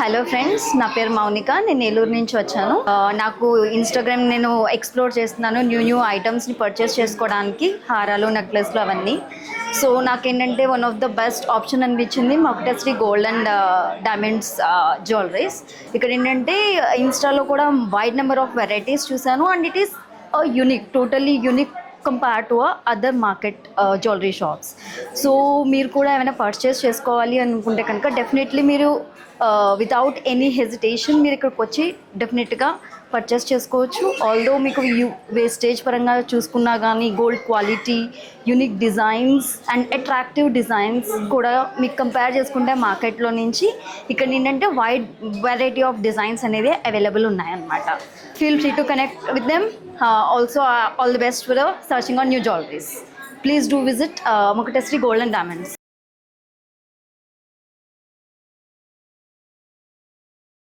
Hello friends, నా పేరు మౌనిక. నేను ఏలూరు నుంచి వచ్చాను. నాకు ఇన్స్టాగ్రామ్ నేను ఎక్స్ప్లోర్ చేస్తున్నాను న్యూ ఐటమ్స్ని పర్చేస్ చేసుకోవడానికి, హారాలు, నెక్లెస్లు అవన్నీ. సో నాకేంటంటే one of the best option అనిపించింది మొకటశ్రీ గోల్డ్ అండ్ డైమండ్స్ జ్యువెలరీస్. ఇక్కడ ఏంటంటే ఇన్స్టాలో కూడా వైడ్ నెంబర్ ఆఫ్ వెరైటీస్ చూశాను and it is unique, totally unique compare to other market jewellery shops. So మీరు కూడా ఏమైనా పర్చేస్ చేసుకోవాలి అనుకుంటే కనుక డెఫినెట్లీ మీరు వితౌట్ ఎనీ హెజిటేషన్ మీరు ఇక్కడికి వచ్చి డెఫినెట్గా పర్చేస్ చేసుకోవచ్చు. ఆల్దో మీకు వేస్టేజ్ పరంగా చూసుకున్నా కానీ gold quality, unique designs and attractive designs కూడా మీకు కంపేర్ చేసుకుంటే మార్కెట్లో నుంచి ఇక్కడ ఏంటంటే వైడ్ వెరైటీ ఆఫ్ డిజైన్స్ అనేది అవైలబుల్ ఉన్నాయన్నమాట. Feel free to connect with them. Also all the best for the searching on new jewelries. Please do visit Mukateshri Gold and Diamonds.